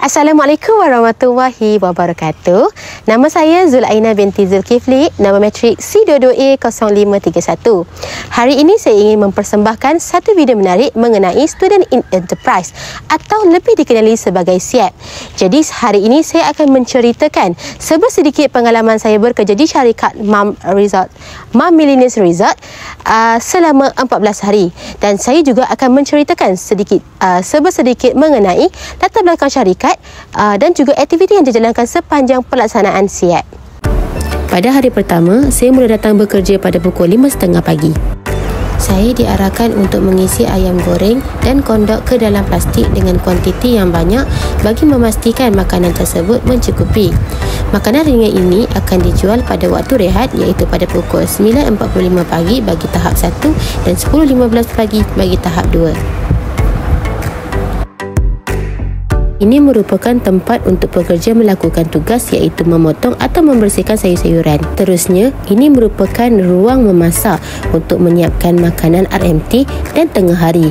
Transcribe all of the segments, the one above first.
Assalamualaikum warahmatullahi wabarakatuh. Nama saya Zulaina binti Zulkifli, nama matrik C22A0531. Hari ini saya ingin mempersembahkan satu video menarik mengenai Student in Enterprise atau lebih dikenali sebagai SIEP. Jadi hari ini saya akan menceritakan sedikit pengalaman saya bekerja di syarikat Mom Millionaires Resort selama 14 hari, dan saya juga akan menceritakan sedikit mengenai latar belakang syarikat dan juga aktiviti yang dijalankan sepanjang pelaksanaan SIEP. Pada hari pertama, saya mula datang bekerja pada pukul 5.30 pagi. Saya diarahkan untuk mengisi ayam goreng dan kondok ke dalam plastik dengan kuantiti yang banyak bagi memastikan makanan tersebut mencukupi. Makanan ringan ini akan dijual pada waktu rehat, iaitu pada pukul 9.45 pagi bagi tahap 1 dan 10.15 pagi bagi tahap 2. Ini merupakan tempat untuk pekerja melakukan tugas, iaitu memotong atau membersihkan sayur-sayuran. Terusnya, ini merupakan ruang memasak untuk menyiapkan makanan RMT dan tengah hari.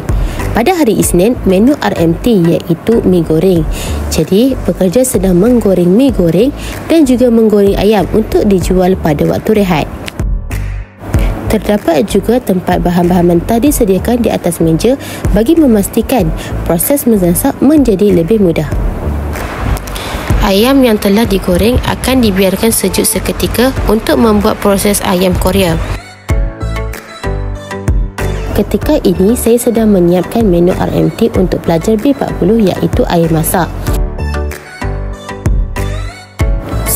Pada hari Isnin, menu RMT iaitu mi goreng. Jadi, pekerja sedang menggoreng mi goreng dan juga menggoreng ayam untuk dijual pada waktu rehat. Terdapat juga tempat bahan-bahan mentah disediakan di atas meja bagi memastikan proses memasak menjadi lebih mudah. Ayam yang telah digoreng akan dibiarkan sejuk seketika untuk membuat proses ayam Korea. Ketika ini, saya sedang menyiapkan menu RMT untuk pelajar B40, iaitu air masak.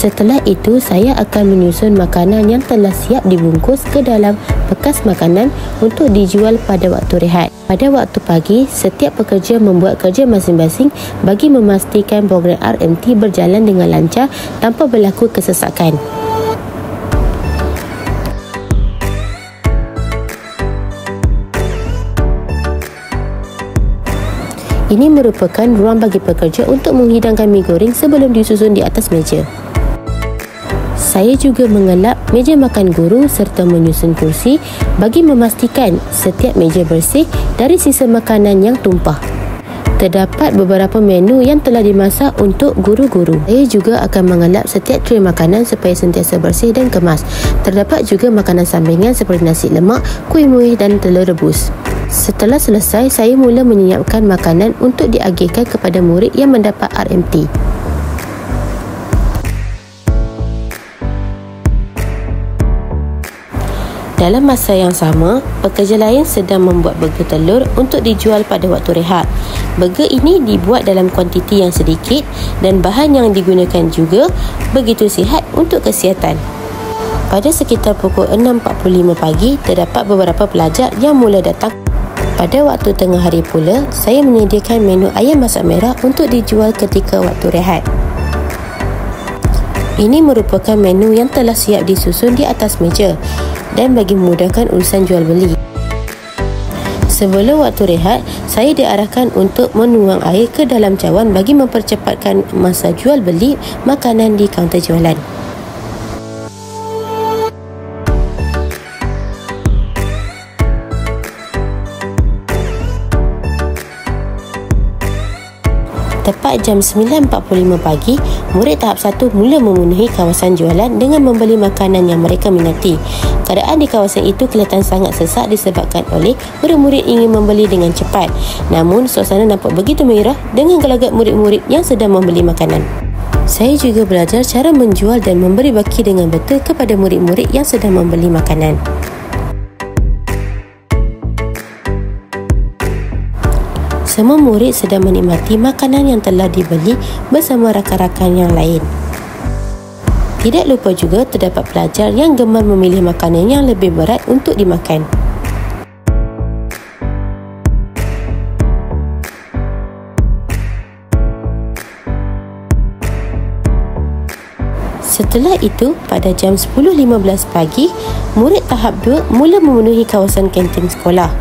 Setelah itu, saya akan menyusun makanan yang telah siap dibungkus ke dalam bekas makanan untuk dijual pada waktu rehat. Pada waktu pagi, setiap pekerja membuat kerja masing-masing bagi memastikan program RMT berjalan dengan lancar tanpa berlaku kesesakan. Ini merupakan ruang bagi pekerja untuk menghidangkan mi goreng sebelum disusun di atas meja. Saya juga mengelap meja makan guru serta menyusun kursi bagi memastikan setiap meja bersih dari sisa makanan yang tumpah. Terdapat beberapa menu yang telah dimasak untuk guru-guru. Saya juga akan mengelap setiap tray makanan supaya sentiasa bersih dan kemas. Terdapat juga makanan sampingan seperti nasi lemak, kuih muih dan telur rebus. Setelah selesai, saya mula menyiapkan makanan untuk diagihkan kepada murid yang mendapat RMT. Dalam masa yang sama, pekerja lain sedang membuat burger telur untuk dijual pada waktu rehat. Burger ini dibuat dalam kuantiti yang sedikit dan bahan yang digunakan juga begitu sihat untuk kesihatan. Pada sekitar pukul 6.45 pagi, terdapat beberapa pelajar yang mula datang. Pada waktu tengah hari pula, saya menyediakan menu ayam masak merah untuk dijual ketika waktu rehat. Ini merupakan menu yang telah siap disusun di atas meja dan bagi memudahkan urusan jual beli. Sebelum waktu rehat, saya diarahkan untuk menuang air ke dalam cawan bagi mempercepatkan masa jual beli makanan di kaunter jualan. Tepat jam 9.45 pagi, murid tahap 1 mula memenuhi kawasan jualan dengan membeli makanan yang mereka minati. Keadaan di kawasan itu kelihatan sangat sesak disebabkan oleh murid-murid ingin membeli dengan cepat. Namun, suasana nampak begitu merah dengan gelagat murid-murid yang sedang membeli makanan. Saya juga belajar cara menjual dan memberi baki dengan betul kepada murid-murid yang sedang membeli makanan. Semua murid sedang menikmati makanan yang telah dibeli bersama rakan-rakan yang lain. Tidak lupa juga terdapat pelajar yang gemar memilih makanan yang lebih berat untuk dimakan. Setelah itu, pada jam 10.15 pagi, murid tahap 2 mula memenuhi kawasan kantin sekolah.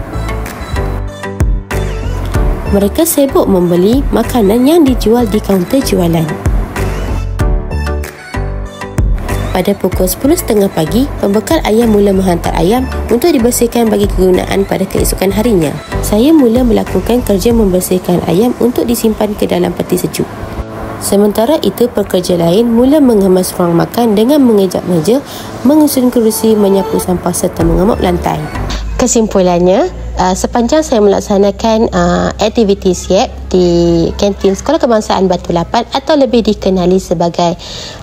Mereka sibuk membeli makanan yang dijual di kaunter jualan. Pada pukul 10.30 pagi, pembekal ayam mula menghantar ayam untuk dibersihkan bagi kegunaan pada keesokan harinya. Saya mula melakukan kerja membersihkan ayam untuk disimpan ke dalam peti sejuk. Sementara itu, pekerja lain mula mengemas ruang makan dengan mengejak meja, menyusun kerusi, menyapu sampah serta mengemuk lantai. Kesimpulannya, sepanjang saya melaksanakan aktiviti siap di kantin Sekolah Kebangsaan Batu Lapan atau lebih dikenali sebagai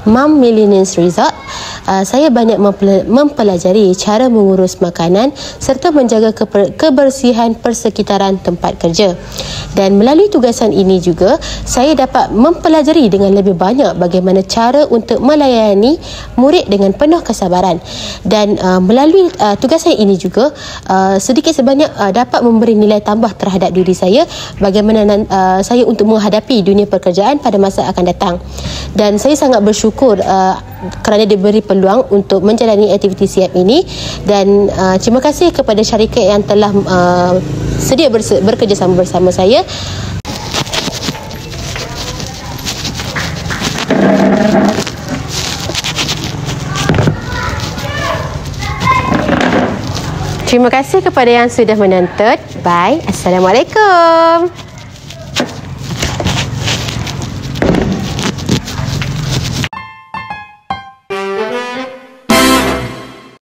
Mom Millionaires Resort, saya banyak mempelajari cara mengurus makanan serta menjaga kebersihan persekitaran tempat kerja. Dan melalui tugasan ini juga, saya dapat mempelajari dengan lebih banyak bagaimana cara untuk melayani murid dengan penuh kesabaran. Dan melalui tugasan ini juga, sedikit sebanyak dapat memberi nilai tambah terhadap diri saya, bagaimana saya untuk menghadapi dunia pekerjaan pada masa akan datang. Dan saya sangat bersyukur kerana diberi peluang untuk menjalani aktiviti siap ini, dan terima kasih kepada syarikat yang telah sedia bekerjasama bersama saya. Terima kasih kepada yang sudah menonton. Bye. Assalamualaikum.